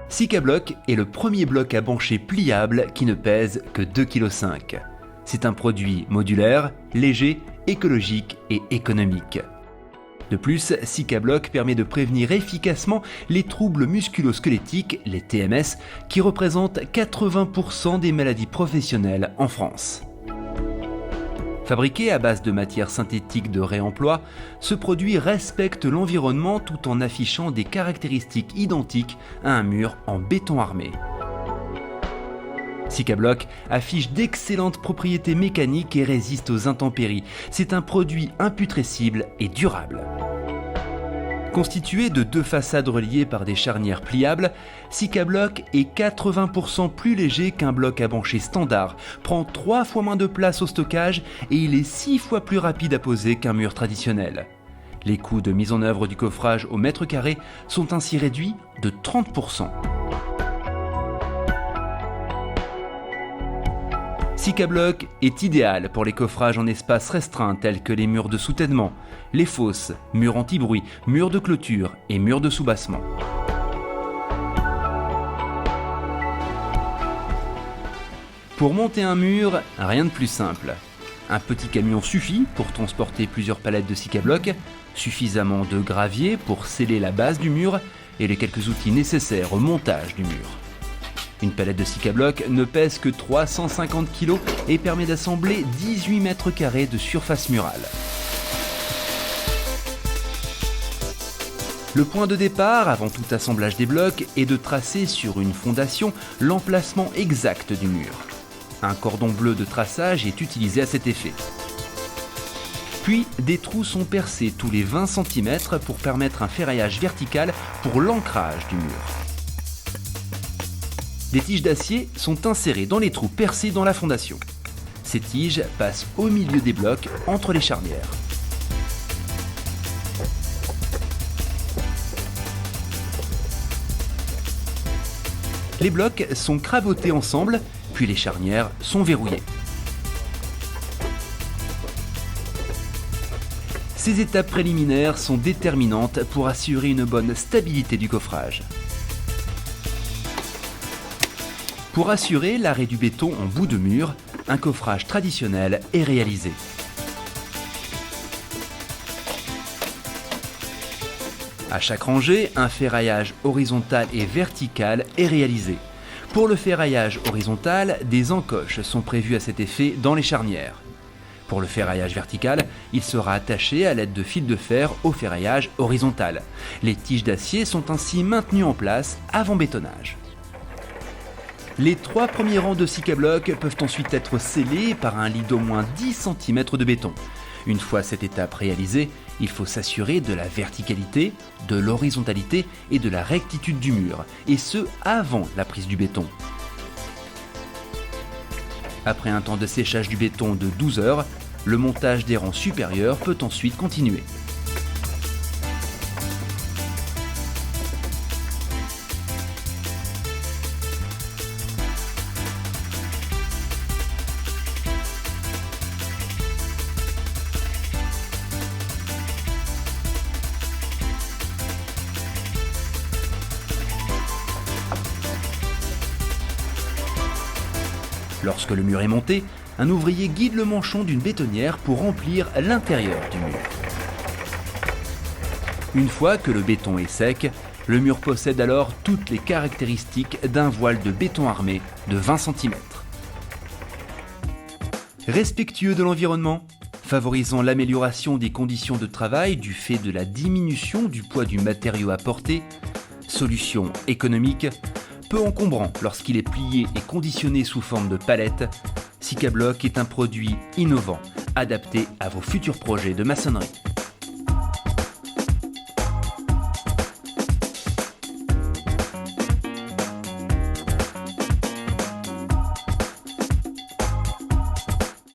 Sikabloc est le premier bloc à bancher pliable qui ne pèse que 2,5 kg. C'est un produit modulaire, léger, écologique et économique. De plus, Sikabloc permet de prévenir efficacement les troubles musculo-squelettiques, les TMS, qui représentent 80% des maladies professionnelles en France. Fabriqué à base de matières synthétiques de réemploi, ce produit respecte l'environnement tout en affichant des caractéristiques identiques à un mur en béton armé. Sikabloc affiche d'excellentes propriétés mécaniques et résiste aux intempéries. C'est un produit imputrescible et durable. Constitué de 2 façades reliées par des charnières pliables, Sikabloc est 80% plus léger qu'un bloc à bancher standard, prend 3 fois moins de place au stockage et il est 6 fois plus rapide à poser qu'un mur traditionnel. Les coûts de mise en œuvre du coffrage au mètre carré sont ainsi réduits de 30%. Sikabloc est idéal pour les coffrages en espace restreint tels que les murs de soutènement, les fosses, murs anti-bruit, murs de clôture et murs de soubassement. Pour monter un mur, rien de plus simple. Un petit camion suffit pour transporter plusieurs palettes de Sikabloc, suffisamment de gravier pour sceller la base du mur et les quelques outils nécessaires au montage du mur. Une palette de Sikabloc ne pèse que 350 kg et permet d'assembler 18 mètres carrés de surface murale. Le point de départ, avant tout assemblage des blocs, est de tracer sur une fondation l'emplacement exact du mur. Un cordon bleu de traçage est utilisé à cet effet. Puis, des trous sont percés tous les 20 cm pour permettre un ferraillage vertical pour l'ancrage du mur. Des tiges d'acier sont insérées dans les trous percés dans la fondation. Ces tiges passent au milieu des blocs, entre les charnières. Les blocs sont crabotés ensemble, puis les charnières sont verrouillées. Ces étapes préliminaires sont déterminantes pour assurer une bonne stabilité du coffrage. Pour assurer l'arrêt du béton en bout de mur, un coffrage traditionnel est réalisé. À chaque rangée, un ferraillage horizontal et vertical est réalisé. Pour le ferraillage horizontal, des encoches sont prévues à cet effet dans les charnières. Pour le ferraillage vertical, il sera attaché à l'aide de fils de fer au ferraillage horizontal. Les tiges d'acier sont ainsi maintenues en place avant bétonnage. Les 3 premiers rangs de Sikabloc peuvent ensuite être scellés par un lit d'au moins 10 cm de béton. Une fois cette étape réalisée, il faut s'assurer de la verticalité, de l'horizontalité et de la rectitude du mur, et ce avant la prise du béton. Après un temps de séchage du béton de 12 heures, le montage des rangs supérieurs peut ensuite continuer. Lorsque le mur est monté, un ouvrier guide le manchon d'une bétonnière pour remplir l'intérieur du mur. Une fois que le béton est sec, le mur possède alors toutes les caractéristiques d'un voile de béton armé de 20 cm. Respectueux de l'environnement, favorisant l'amélioration des conditions de travail du fait de la diminution du poids du matériau apporté, solution économique, peu encombrant lorsqu'il est plié et conditionné sous forme de palette, Sikabloc est un produit innovant, adapté à vos futurs projets de maçonnerie.